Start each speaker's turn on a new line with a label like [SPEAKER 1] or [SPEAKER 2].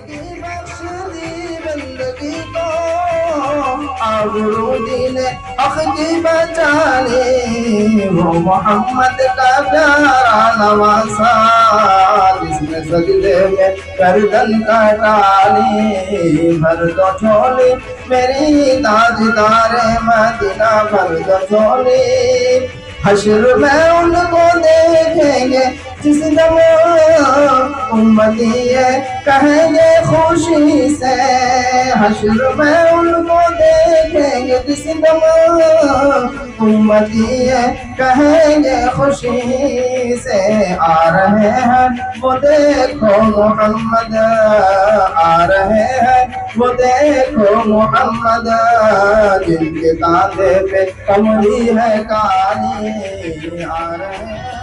[SPEAKER 1] जिंदगी बख्श दी बंदगी को आबरू दीन हक की बचाने वो मोहम्मद का प्यारा नवासा जिसने सजदे में गर्दन का डाली भर दो झोली मेरी ताजदार मदीना भर दो झोली हश्र में उनको देखेंगे जिस दम उम्मती कहेंगे खुशी से हश्र में उनको देखेंगे जिस दम उम्मती कहेंगे खुशी से आ रहे हैं वो देखो मोहम्मद आ रहे हैं वो देखो मोहम्मद जिनके कांधे पे कमरी है काली आ रहे हैं